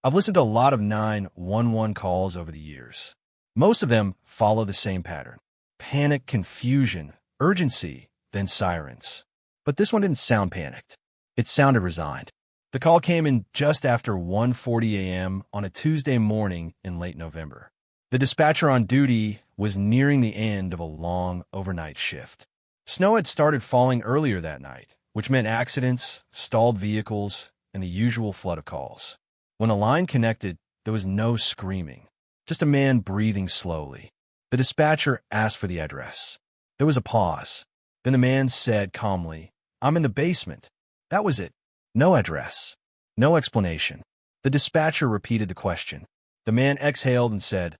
I've listened to a lot of 911 calls over the years. Most of them follow the same pattern. Panic, confusion, urgency, then sirens. But this one didn't sound panicked. It sounded resigned. The call came in just after 1:40 a.m. on a Tuesday morning in late November. The dispatcher on duty was nearing the end of a long overnight shift. Snow had started falling earlier that night, which meant accidents, stalled vehicles, and the usual flood of calls. When the line connected, there was no screaming, just a man breathing slowly. The dispatcher asked for the address. There was a pause. Then the man said calmly, "I'm in the basement." That was it. No address. No explanation. The dispatcher repeated the question. The man exhaled and said,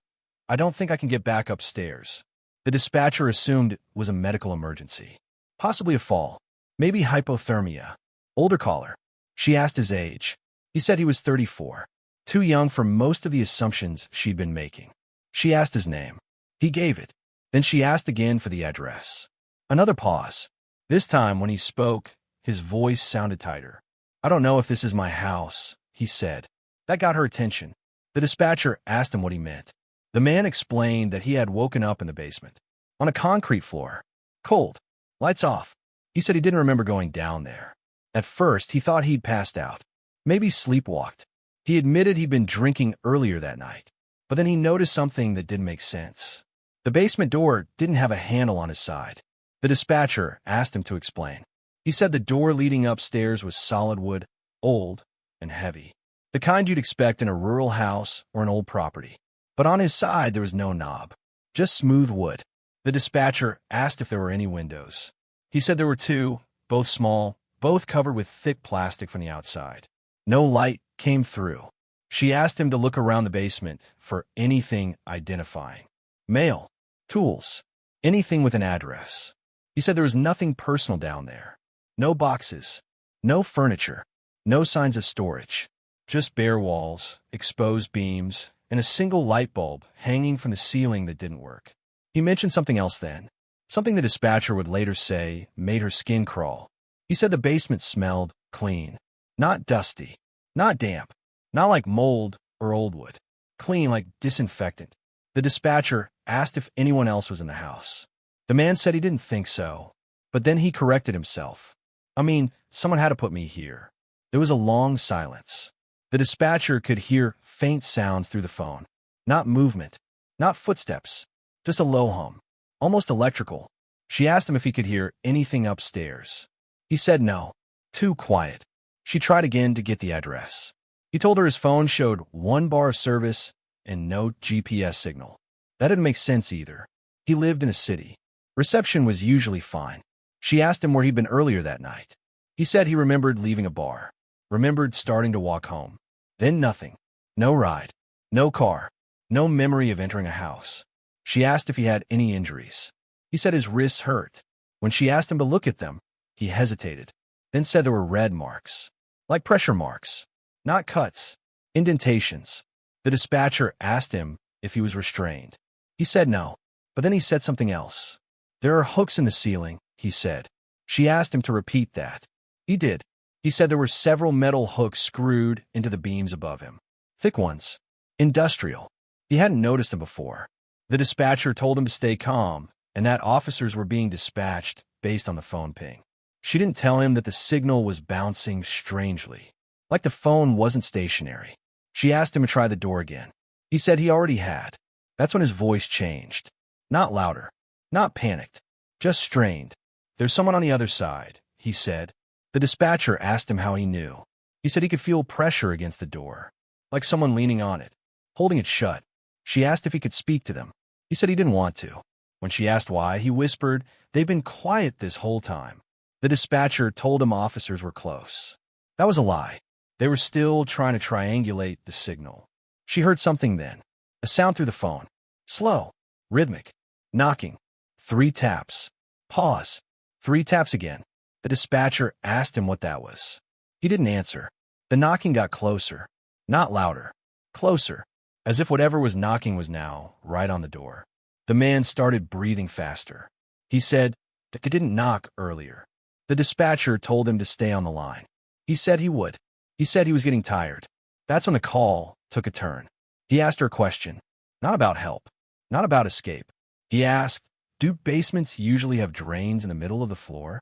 "I don't think I can get back upstairs." The dispatcher assumed it was a medical emergency. Possibly a fall. Maybe hypothermia. Older caller. She asked his age. He said he was 34. Too young for most of the assumptions she'd been making. She asked his name. He gave it. Then she asked again for the address. Another pause. This time, when he spoke, his voice sounded tighter. "I don't know if this is my house," he said. That got her attention. The dispatcher asked him what he meant. The man explained that he had woken up in the basement, on a concrete floor. Cold. Lights off. He said he didn't remember going down there. At first, he thought he'd passed out. Maybe sleepwalked. He admitted he'd been drinking earlier that night. But then he noticed something that didn't make sense. The basement door didn't have a handle on his side. The dispatcher asked him to explain. He said the door leading upstairs was solid wood, old, and heavy. The kind you'd expect in a rural house or an old property. But on his side, there was no knob. Just smooth wood. The dispatcher asked if there were any windows. He said there were two, both small, both covered with thick plastic from the outside. No light came through. She asked him to look around the basement for anything identifying. Mail, tools, anything with an address. He said there was nothing personal down there. No boxes, no furniture, no signs of storage. Just bare walls, exposed beams, and a single light bulb hanging from the ceiling that didn't work. He mentioned something else then, something the dispatcher would later say made her skin crawl. He said the basement smelled clean, not dusty, not damp, not like mold or old wood, clean like disinfectant. The dispatcher asked if anyone else was in the house. The man said he didn't think so, but then he corrected himself. "I mean, someone had to put me here." There was a long silence. The dispatcher could hear faint sounds through the phone. Not movement, not footsteps, just a low hum, almost electrical. She asked him if he could hear anything upstairs. He said no, too quiet. She tried again to get the address. He told her his phone showed one bar of service and no GPS signal. That didn't make sense either. He lived in a city. Reception was usually fine. She asked him where he'd been earlier that night. He said he remembered leaving a bar, remembered starting to walk home. Then nothing. No ride. No car. No memory of entering a house. She asked if he had any injuries. He said his wrists hurt. When she asked him to look at them, he hesitated, then said there were red marks, like pressure marks, not cuts, indentations. The dispatcher asked him if he was restrained. He said no, but then he said something else. "There are hooks in the ceiling," he said. She asked him to repeat that. He did. He said there were several metal hooks screwed into the beams above him. Thick ones. Industrial. He hadn't noticed them before. The dispatcher told him to stay calm and that officers were being dispatched based on the phone ping. She didn't tell him that the signal was bouncing strangely, like the phone wasn't stationary. She asked him to try the door again. He said he already had. That's when his voice changed. Not louder, not panicked, just strained. "There's someone on the other side," he said. The dispatcher asked him how he knew. He said he could feel pressure against the door, like someone leaning on it, holding it shut. She asked if he could speak to them. He said he didn't want to. When she asked why, he whispered, "They've been quiet this whole time." The dispatcher told him officers were close. That was a lie. They were still trying to triangulate the signal. She heard something then. A sound through the phone. Slow. Rhythmic. Knocking. 3 taps. Pause. 3 taps again. The dispatcher asked him what that was. He didn't answer. The knocking got closer. Not louder. Closer. As if whatever was knocking was now right on the door. The man started breathing faster. He said that they didn't knock earlier. The dispatcher told him to stay on the line. He said he would. He said he was getting tired. That's when the call took a turn. He asked her a question, not about help, not about escape. He asked, "Do basements usually have drains in the middle of the floor?"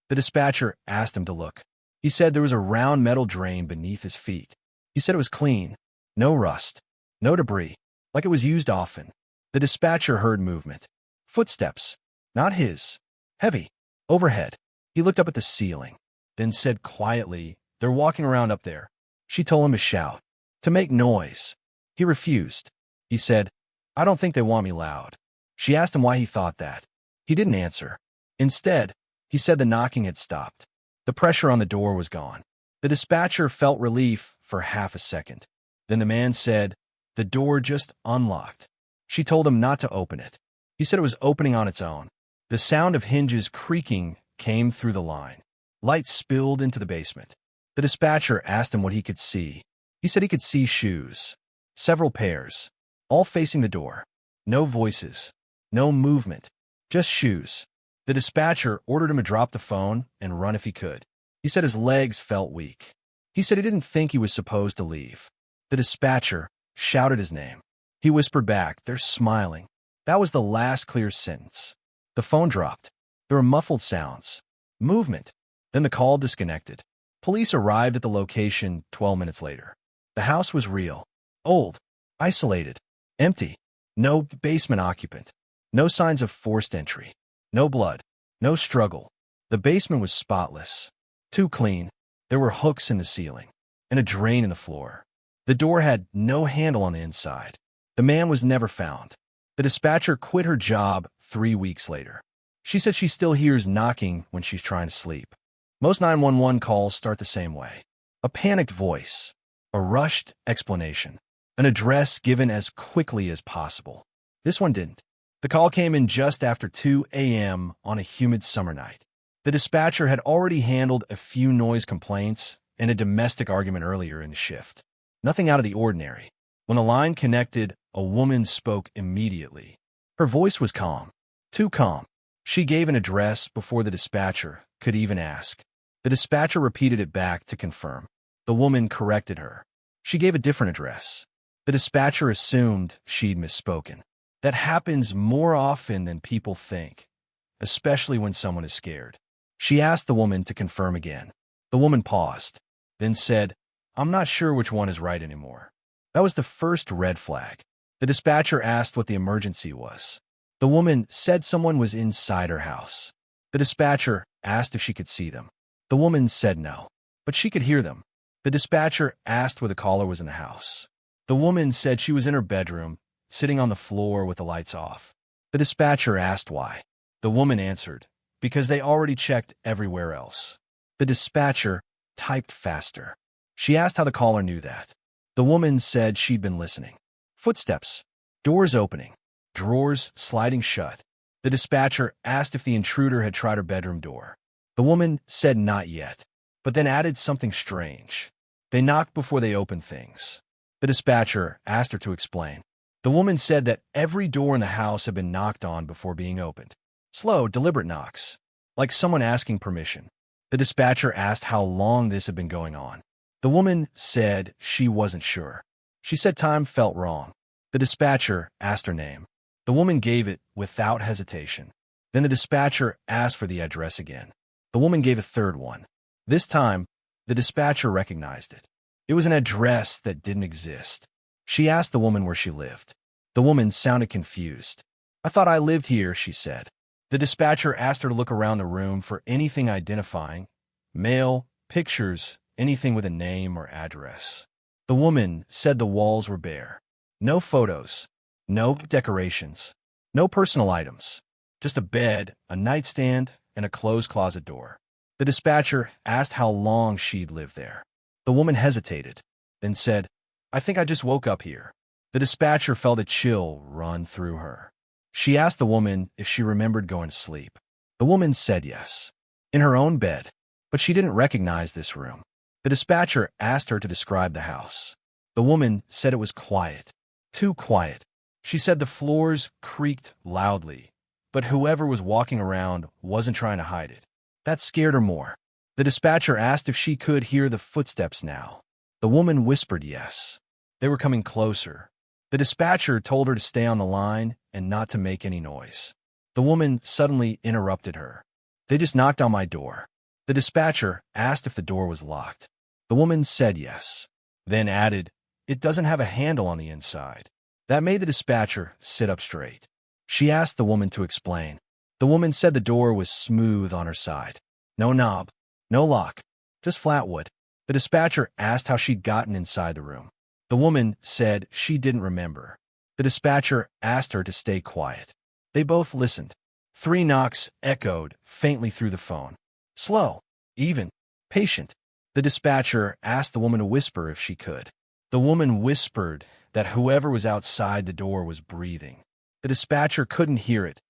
The dispatcher asked him to look. He said there was a round metal drain beneath his feet. He said it was clean, no rust, no debris, like it was used often. The dispatcher heard movement. Footsteps, not his, heavy, overhead. He looked up at the ceiling, then said quietly, "They're walking around up there." She told him to shout, to make noise. He refused. He said, "I don't think they want me loud." She asked him why he thought that. He didn't answer. Instead, he said the knocking had stopped. The pressure on the door was gone. The dispatcher felt relief for half a second. Then the man said, "The door just unlocked." She told him not to open it. He said it was opening on its own. The sound of hinges creaking came through the line. Light spilled into the basement. The dispatcher asked him what he could see. He said he could see shoes. Several pairs, all facing the door. No voices, no movement, just shoes. The dispatcher ordered him to drop the phone and run if he could. He said his legs felt weak. He said he didn't think he was supposed to leave. The dispatcher shouted his name. He whispered back, "They're smiling." That was the last clear sentence. The phone dropped. There were muffled sounds, movement. Then the call disconnected. Police arrived at the location 12 minutes later. The house was real, old, isolated, empty. No basement occupant. No signs of forced entry. No blood. No struggle. The basement was spotless. Too clean. There were hooks in the ceiling and a drain in the floor. The door had no handle on the inside. The man was never found. The dispatcher quit her job 3 weeks later. She said she still hears knocking when she's trying to sleep. Most 911 calls start the same way. A panicked voice, a rushed explanation, an address given as quickly as possible. This one didn't. The call came in just after 2 a.m. on a humid summer night. The dispatcher had already handled a few noise complaints and a domestic argument earlier in the shift. Nothing out of the ordinary. When the line connected, a woman spoke immediately. Her voice was calm, too calm. She gave an address before the dispatcher could even ask. The dispatcher repeated it back to confirm. The woman corrected her. She gave a different address. The dispatcher assumed she'd misspoken. That happens more often than people think, especially when someone is scared. She asked the woman to confirm again. The woman paused, then said, "I'm not sure which one is right anymore." That was the first red flag. The dispatcher asked what the emergency was. The woman said someone was inside her house. The dispatcher asked if she could see them. The woman said no, but she could hear them. The dispatcher asked where the caller was in the house. The woman said she was in her bedroom, sitting on the floor with the lights off. The dispatcher asked why. The woman answered, "Because they already checked everywhere else." The dispatcher typed faster. She asked how the caller knew that. The woman said she'd been listening. Footsteps, doors opening, drawers sliding shut. The dispatcher asked if the intruder had tried her bedroom door. The woman said not yet, but then added something strange. They knocked before they opened things. The dispatcher asked her to explain. The woman said that every door in the house had been knocked on before being opened. Slow, deliberate knocks, like someone asking permission. The dispatcher asked how long this had been going on. The woman said she wasn't sure. She said time felt wrong. The dispatcher asked her name. The woman gave it without hesitation. Then the dispatcher asked for the address again. The woman gave a third one. This time, the dispatcher recognized it. It was an address that didn't exist. She asked the woman where she lived. The woman sounded confused. "I thought I lived here," she said. The dispatcher asked her to look around the room for anything identifying, mail, pictures, anything with a name or address. The woman said the walls were bare. No photos, no decorations, no personal items, just a bed, a nightstand, and a closed closet door. The dispatcher asked how long she'd lived there. The woman hesitated, then said, "I think I just woke up here." The dispatcher felt a chill run through her. She asked the woman if she remembered going to sleep. The woman said yes, in her own bed, but she didn't recognize this room. The dispatcher asked her to describe the house. The woman said it was quiet, too quiet. She said the floors creaked loudly, but whoever was walking around wasn't trying to hide it. That scared her more. The dispatcher asked if she could hear the footsteps now. The woman whispered yes. They were coming closer. The dispatcher told her to stay on the line and not to make any noise. The woman suddenly interrupted her. They just knocked on my door. The dispatcher asked if the door was locked. The woman said yes, then added, "It doesn't have a handle on the inside." That made the dispatcher sit up straight. She asked the woman to explain. The woman said the door was smooth on her side. No knob, no lock, just flat wood. The dispatcher asked how she'd gotten inside the room. The woman said she didn't remember. The dispatcher asked her to stay quiet. They both listened. 3 knocks echoed faintly through the phone. Slow, even, patient. The dispatcher asked the woman to whisper if she could. The woman whispered that whoever was outside the door was breathing. The dispatcher couldn't hear it,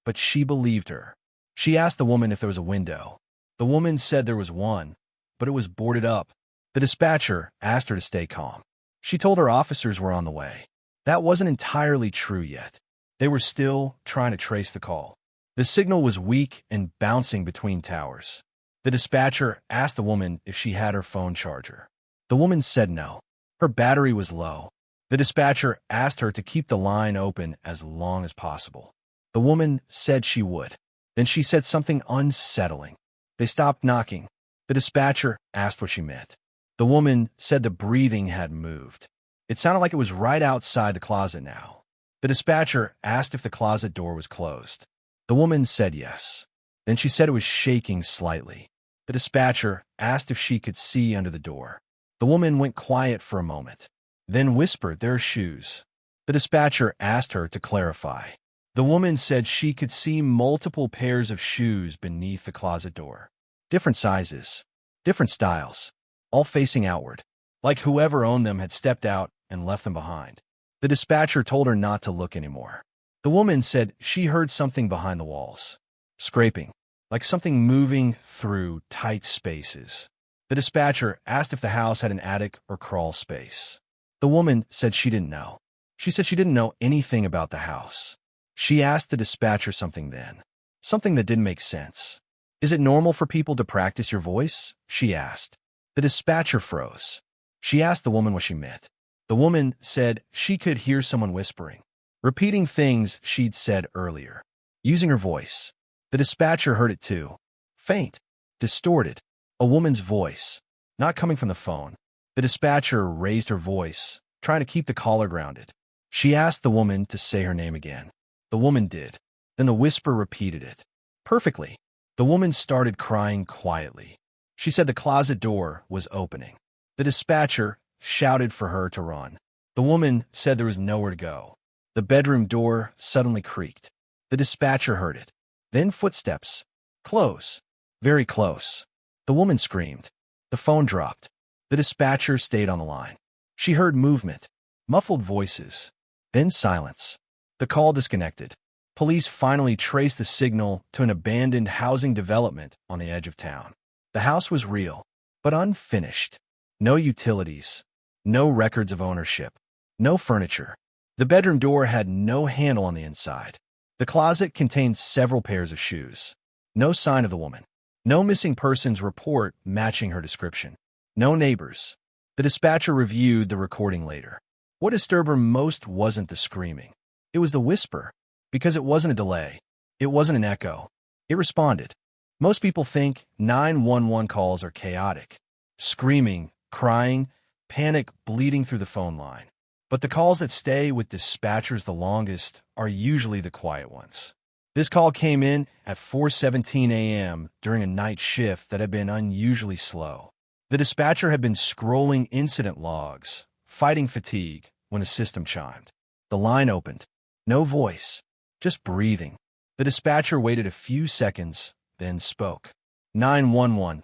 but she believed her. She asked the woman if there was a window. The woman said there was one, but it was boarded up. The dispatcher asked her to stay calm. She told her officers were on the way. That wasn't entirely true yet. They were still trying to trace the call. The signal was weak and bouncing between towers. The dispatcher asked the woman if she had her phone charger. The woman said no. Her battery was low. The dispatcher asked her to keep the line open as long as possible. The woman said she would. Then she said something unsettling. They stopped knocking. The dispatcher asked what she meant. The woman said the breathing had moved. It sounded like it was right outside the closet now. The dispatcher asked if the closet door was closed. The woman said yes. Then she said it was shaking slightly. The dispatcher asked if she could see under the door. The woman went quiet for a moment, then whispered, "There are shoes." The dispatcher asked her to clarify. The woman said she could see multiple pairs of shoes beneath the closet door. Different sizes, different styles, all facing outward, like whoever owned them had stepped out and left them behind. The dispatcher told her not to look anymore. The woman said she heard something behind the walls, scraping, like something moving through tight spaces. The dispatcher asked if the house had an attic or crawl space. The woman said she didn't know. She said she didn't know anything about the house. She asked the dispatcher something then, something that didn't make sense. "Is it normal for people to practice your voice?" she asked. The dispatcher froze. She asked the woman what she meant. The woman said she could hear someone whispering, repeating things she'd said earlier, using her voice. The dispatcher heard it too. Faint, distorted, a woman's voice, not coming from the phone. The dispatcher raised her voice, trying to keep the caller grounded. She asked the woman to say her name again. The woman did. Then the whisper repeated it. Perfectly. The woman started crying quietly. She said the closet door was opening. The dispatcher shouted for her to run. The woman said there was nowhere to go. The bedroom door suddenly creaked. The dispatcher heard it. Then footsteps. Close. Very close. The woman screamed. The phone dropped. The dispatcher stayed on the line. She heard movement, muffled voices, then silence. The call disconnected. Police finally traced the signal to an abandoned housing development on the edge of town. The house was real, but unfinished. No utilities, no records of ownership, no furniture. The bedroom door had no handle on the inside. The closet contained several pairs of shoes. No sign of the woman. No missing persons report matching her description. No neighbors. The dispatcher reviewed the recording later. What disturbed her most wasn't the screaming. It was the whisper, because it wasn't a delay. It wasn't an echo. It responded. Most people think 911 calls are chaotic. Screaming, crying, panic bleeding through the phone line. But the calls that stay with dispatchers the longest are usually the quiet ones. This call came in at 4:17 a.m. during a night shift that had been unusually slow. The dispatcher had been scrolling incident logs, fighting fatigue, when the system chimed. The line opened. No voice, just breathing. The dispatcher waited a few seconds, then spoke. 911.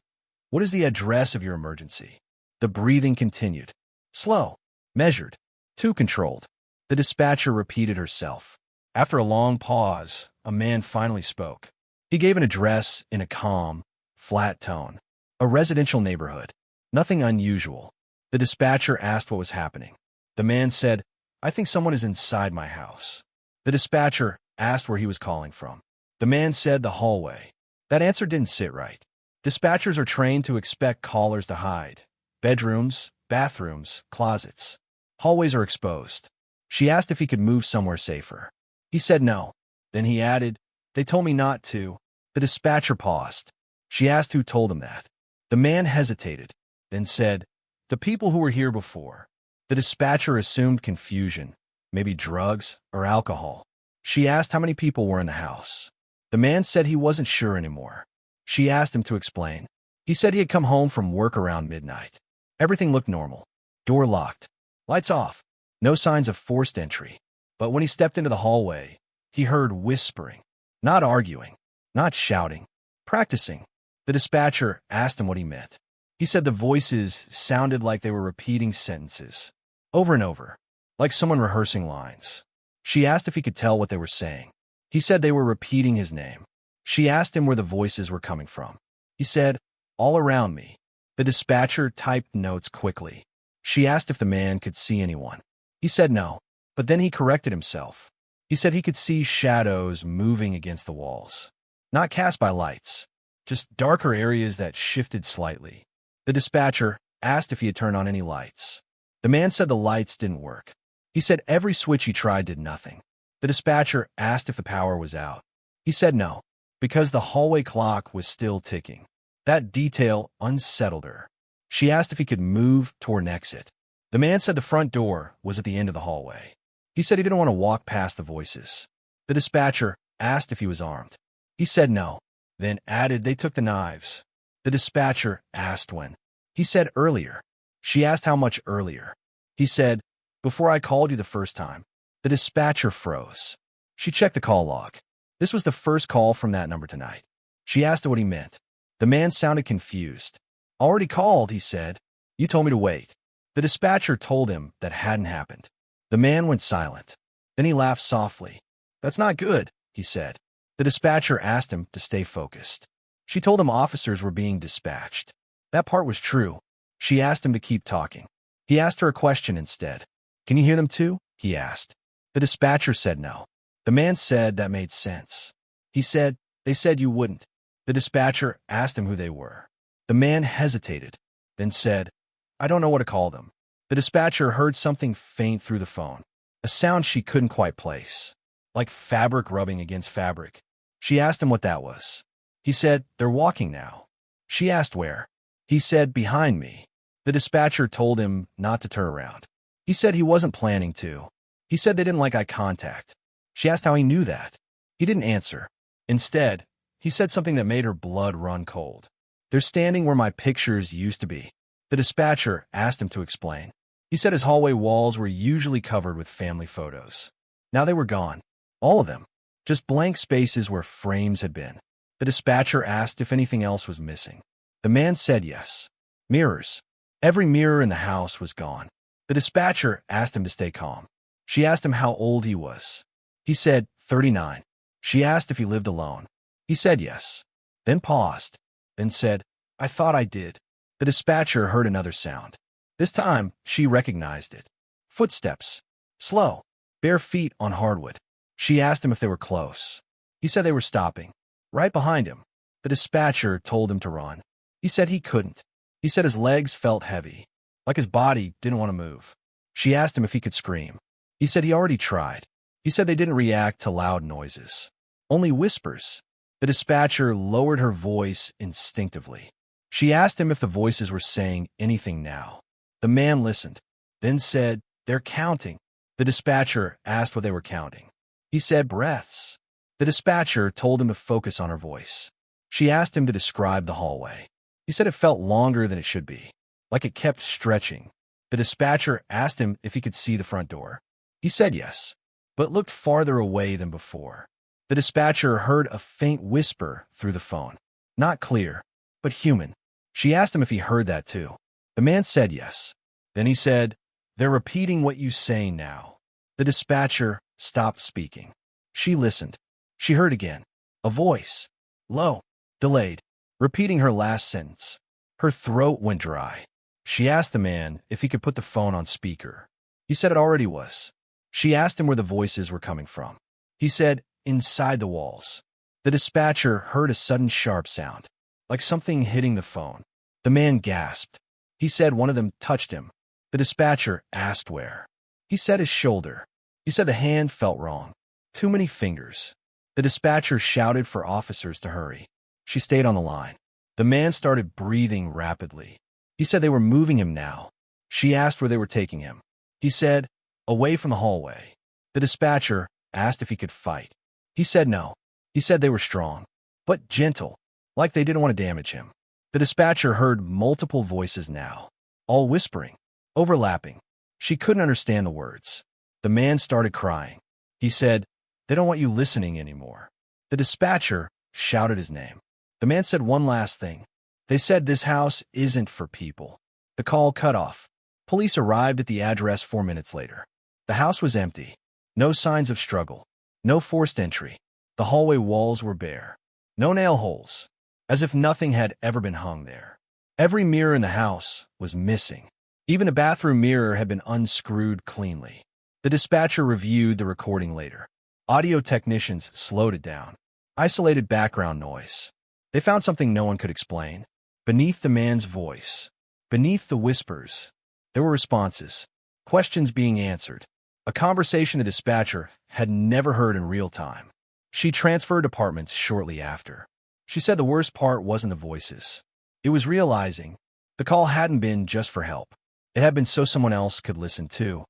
What is the address of your emergency? The breathing continued. Slow, measured, too controlled. The dispatcher repeated herself. After a long pause, a man finally spoke. He gave an address in a calm, flat tone. A residential neighborhood. Nothing unusual. The dispatcher asked what was happening. The man said, "I think someone is inside my house." The dispatcher asked where he was calling from. The man said the hallway. That answer didn't sit right. Dispatchers are trained to expect callers to hide. Bedrooms, bathrooms, closets. Hallways are exposed. She asked if he could move somewhere safer. He said no. Then he added, "They told me not to." The dispatcher paused. She asked who told him that. The man hesitated, then said, "The people who were here before." The dispatcher assumed confusion, maybe drugs or alcohol. She asked how many people were in the house. The man said he wasn't sure anymore. She asked him to explain. He said he had come home from work around midnight. Everything looked normal. Door locked. Lights off. No signs of forced entry. But when he stepped into the hallway, he heard whispering. Not arguing. Not shouting. Practicing. The dispatcher asked him what he meant. He said the voices sounded like they were repeating sentences. Over and over. Like someone rehearsing lines. She asked if he could tell what they were saying. He said they were repeating his name. She asked him where the voices were coming from. He said, "All around me." The dispatcher typed notes quickly. She asked if the man could see anyone. He said no, but then he corrected himself. He said he could see shadows moving against the walls. Not cast by lights, just darker areas that shifted slightly. The dispatcher asked if he had turned on any lights. The man said the lights didn't work. He said every switch he tried did nothing. The dispatcher asked if the power was out. He said no, because the hallway clock was still ticking. That detail unsettled her. She asked if he could move toward an exit. The man said the front door was at the end of the hallway. He said he didn't want to walk past the voices. The dispatcher asked if he was armed. He said no, then added they took the knives. The dispatcher asked when. He said earlier. She asked how much earlier. He said, "Before I called you the first time." The dispatcher froze. She checked the call log. This was the first call from that number tonight. She asked what he meant. The man sounded confused. "Already called," he said. "You told me to wait." The dispatcher told him that hadn't happened. The man went silent. Then he laughed softly. "That's not good," he said. The dispatcher asked him to stay focused. She told him officers were being dispatched. That part was true. She asked him to keep talking. He asked her a question instead. "Can you hear them too?" he asked. The dispatcher said no. The man said that made sense. He said, "They said you wouldn't." The dispatcher asked him who they were. The man hesitated, then said, "I don't know what to call them." The dispatcher heard something faint through the phone, a sound she couldn't quite place, like fabric rubbing against fabric. She asked him what that was. He said, "They're walking now." She asked where. He said, "Behind me." The dispatcher told him not to turn around. He said he wasn't planning to. He said they didn't like eye contact. She asked how he knew that. He didn't answer. Instead, he said something that made her blood run cold. "They're standing where my pictures used to be." The dispatcher asked him to explain. He said his hallway walls were usually covered with family photos. Now they were gone. All of them. Just blank spaces where frames had been. The dispatcher asked if anything else was missing. The man said yes. Mirrors. Every mirror in the house was gone. The dispatcher asked him to stay calm. She asked him how old he was. He said 39. She asked if he lived alone. He said yes. Then paused. Then said, "I thought I did." The dispatcher heard another sound. This time, she recognized it. Footsteps. Slow. Bare feet on hardwood. She asked him if they were close. He said they were stopping. Right behind him. The dispatcher told him to run. He said he couldn't. He said his legs felt heavy, like his body didn't want to move. She asked him if he could scream. He said he already tried. He said they didn't react to loud noises. Only whispers. The dispatcher lowered her voice instinctively. She asked him if the voices were saying anything now. The man listened, then said, "They're counting." The dispatcher asked what they were counting. He said breaths. The dispatcher told him to focus on her voice. She asked him to describe the hallway. He said it felt longer than it should be, like it kept stretching. The dispatcher asked him if he could see the front door. He said yes, but looked farther away than before. The dispatcher heard a faint whisper through the phone. Not clear, but human. She asked him if he heard that too. The man said yes. Then he said, "They're repeating what you say now." The dispatcher stopped speaking. She listened. She heard again. A voice. Low. Delayed. Repeating her last sentence. Her throat went dry. She asked the man if he could put the phone on speaker. He said it already was. She asked him where the voices were coming from. He said, "Inside the walls." The dispatcher heard a sudden sharp sound, like something hitting the phone. The man gasped. He said one of them touched him. The dispatcher asked where. He said his shoulder. He said the hand felt wrong. Too many fingers. The dispatcher shouted for officers to hurry. She stayed on the line. The man started breathing rapidly. He said they were moving him now. She asked where they were taking him. He said, away from the hallway. The dispatcher asked if he could fight. He said no. He said they were strong, but gentle, like they didn't want to damage him. The dispatcher heard multiple voices now, all whispering, overlapping. She couldn't understand the words. The man started crying. He said, they don't want you listening anymore. The dispatcher shouted his name. The man said one last thing. They said this house isn't for people. The call cut off. Police arrived at the address 4 minutes later. The house was empty. No signs of struggle. No forced entry. The hallway walls were bare. No nail holes. As if nothing had ever been hung there. Every mirror in the house was missing. Even a bathroom mirror had been unscrewed cleanly. The dispatcher reviewed the recording later. Audio technicians slowed it down. Isolated background noise. They found something no one could explain. Beneath the man's voice, beneath the whispers, there were responses, questions being answered. A conversation the dispatcher had never heard in real time. She transferred departments shortly after. She said the worst part wasn't the voices. It was realizing the call hadn't been just for help. It had been so someone else could listen too.